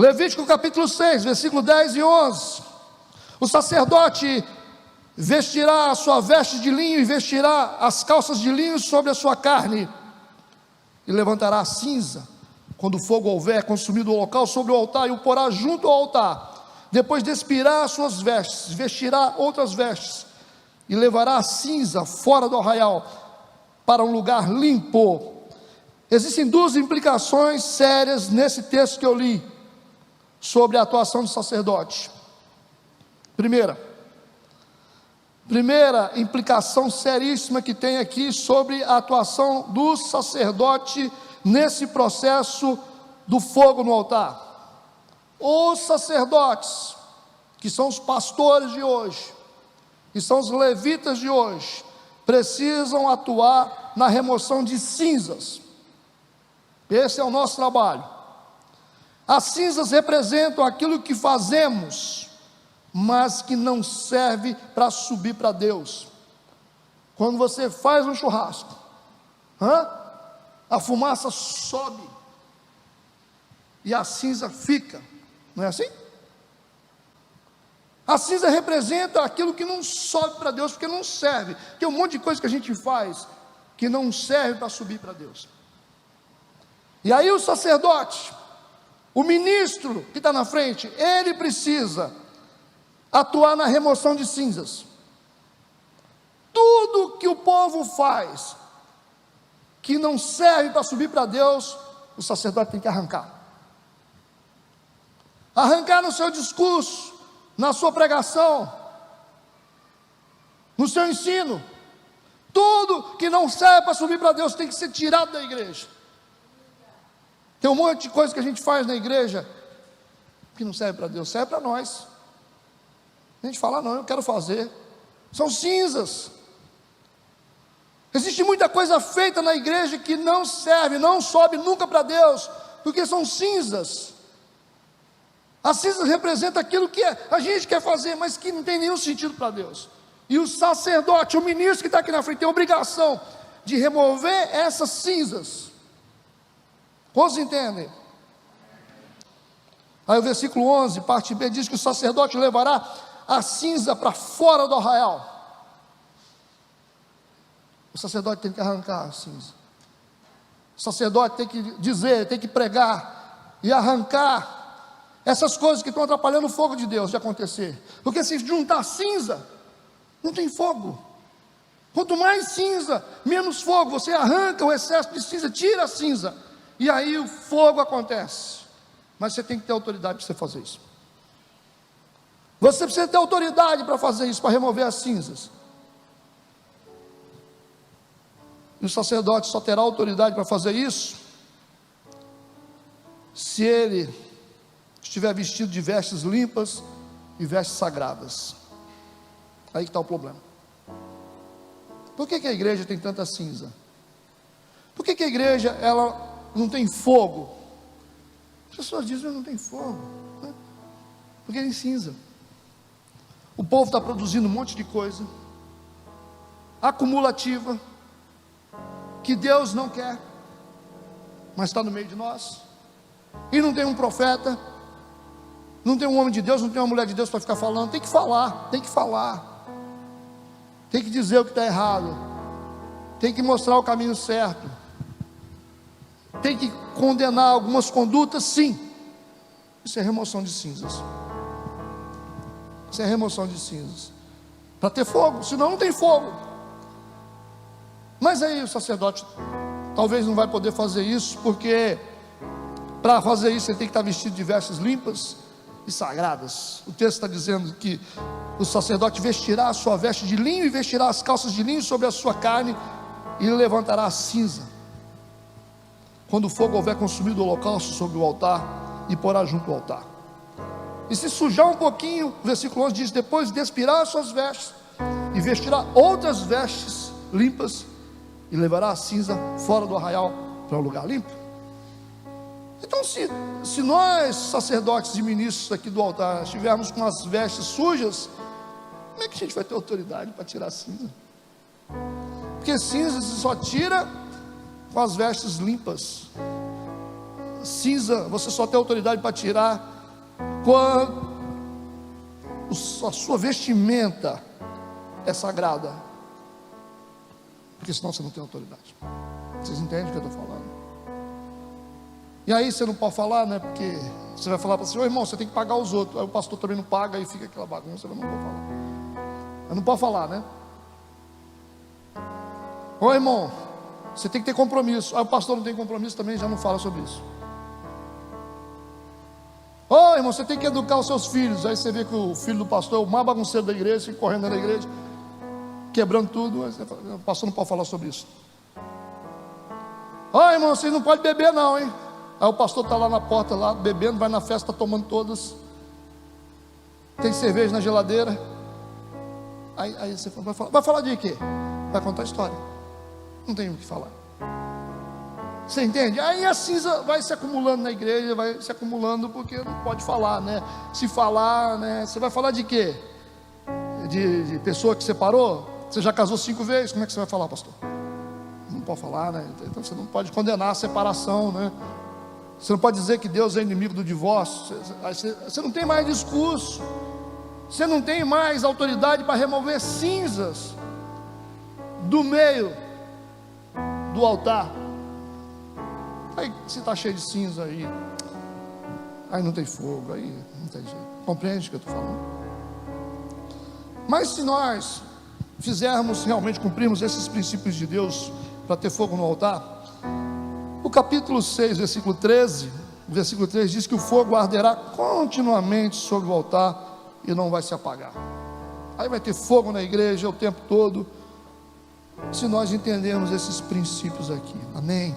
Levítico capítulo 6, versículo 10 e 11. O sacerdote vestirá a sua veste de linho e vestirá as calças de linho sobre a sua carne, e levantará a cinza, quando o fogo houver consumido o local, sobre o altar, e o porá junto ao altar. Depois despirá as suas vestes, vestirá outras vestes, e levará a cinza fora do arraial, para um lugar limpo. Existem duas implicações sérias nesse texto que eu li, sobre a atuação do sacerdote. Primeira implicação seríssima que tem aqui sobre a atuação do sacerdote nesse processo do fogo no altar. Os sacerdotes, que são os pastores de hoje, que são os levitas de hoje, precisam atuar na remoção de cinzas. Esse é o nosso trabalho. As cinzas representam aquilo que fazemos, mas que não serve para subir para Deus. Quando você faz um churrasco, a fumaça sobe e a cinza fica, não é assim? A cinza representa aquilo que não sobe para Deus, porque não serve. Tem um monte de coisa que a gente faz que não serve para subir para Deus. E aí o sacerdote, o ministro que está na frente, ele precisa atuar na remoção de cinzas. Tudo que o povo faz que não serve para subir para Deus, o sacerdote tem que arrancar. Arrancar no seu discurso, na sua pregação, no seu ensino. Tudo que não serve para subir para Deus tem que ser tirado da igreja. Tem um monte de coisa que a gente faz na igreja que não serve para Deus, serve para nós. A gente fala, não, eu quero fazer. São cinzas. Existe muita coisa feita na igreja que não serve, não sobe nunca para Deus, porque são cinzas. As cinzas representam aquilo que a gente quer fazer, mas que não tem nenhum sentido para Deus. E o sacerdote, o ministro que está aqui na frente, tem a obrigação de remover essas cinzas. Quantos entendem? Aí o versículo 11, parte B, diz que o sacerdote levará a cinza para fora do arraial. O sacerdote tem que arrancar a cinza. O sacerdote tem que dizer, tem que pregar e arrancar essas coisas que estão atrapalhando o fogo de Deus de acontecer. Porque se juntar cinza, não tem fogo. Quanto mais cinza, menos fogo. Você arranca o excesso de cinza, tira a cinza, e aí o fogo acontece. Mas você tem que ter autoridade para você fazer isso. Você precisa ter autoridade para fazer isso, para remover as cinzas. E o sacerdote só terá autoridade para fazer isso se ele estiver vestido de vestes limpas e vestes sagradas. Aí que está o problema. Por que a igreja tem tanta cinza? Por que a igreja ela não tem fogo? As pessoas dizem que não tem fogo, né? Porque tem cinza. O povo está produzindo um monte de coisa acumulativa, que Deus não quer, mas está no meio de nós, e não tem um profeta, não tem um homem de Deus, não tem uma mulher de Deus para ficar falando. Tem que falar, tem que dizer o que está errado, tem que mostrar o caminho certo, tem que condenar algumas condutas, sim. Isso é remoção de cinzas. Isso é remoção de cinzas, para ter fogo, senão não tem fogo. Mas aí o sacerdote talvez não vai poder fazer isso, porque para fazer isso ele tem que estar vestido de vestes limpas e sagradas. O texto está dizendo que o sacerdote vestirá a sua veste de linho e vestirá as calças de linho sobre a sua carne, e levantará a cinza quando o fogo houver consumido o holocausto sobre o altar, e porá junto ao altar. E se sujar um pouquinho, o versículo 11 diz: depois despirá as suas vestes e vestirá outras vestes limpas, e levará a cinza fora do arraial para um lugar limpo. Então se nós, sacerdotes e ministros aqui do altar, estivermos com as vestes sujas, como é que a gente vai ter autoridade para tirar a cinza? Porque cinza se só tira com as vestes limpas. Cinza você só tem autoridade para tirar quando a sua vestimenta é sagrada, porque senão você não tem autoridade. Vocês entendem o que eu estou falando? E aí você não pode falar, né? Porque você vai falar para você: ô irmão, você tem que pagar os outros. Aí o pastor também não paga, aí fica aquela bagunça. Eu não vou falar. Eu não posso falar, né? Ô irmão, você tem que ter compromisso. Aí o pastor não tem compromisso também, já não fala sobre isso. Ô irmão, você tem que educar os seus filhos. Aí você vê que o filho do pastor é o mais bagunceiro da igreja, fica correndo na igreja, quebrando tudo. Aí você fala: o pastor não pode falar sobre isso. Ô irmão, vocês não podem beber não, hein? Aí o pastor está lá na porta, lá bebendo, vai na festa, tomando todas. Tem cerveja na geladeira. Aí você fala: vai falar de quê? Vai contar a história. Não tem o que falar. Você entende? Aí a cinza vai se acumulando na igreja, vai se acumulando, porque não pode falar, né? Se falar, né? Você vai falar de quê? De pessoa que separou? Você já casou 5 vezes? Como é que você vai falar, pastor? Não pode falar, né? Então você não pode condenar a separação, né? Você não pode dizer que Deus é inimigo do divórcio. Você não tem mais discurso. Você não tem mais autoridade para remover cinzas do meio do altar. Aí se está cheio de cinza aí não tem fogo, aí não tem jeito. Compreende o que eu estou falando? Mas se nós fizermos realmente, cumprirmos esses princípios de Deus para ter fogo no altar, o capítulo 6, versículo 13, o versículo 3 diz que o fogo arderá continuamente sobre o altar e não vai se apagar. Aí vai ter fogo na igreja o tempo todo, se nós entendermos esses princípios aqui. Amém?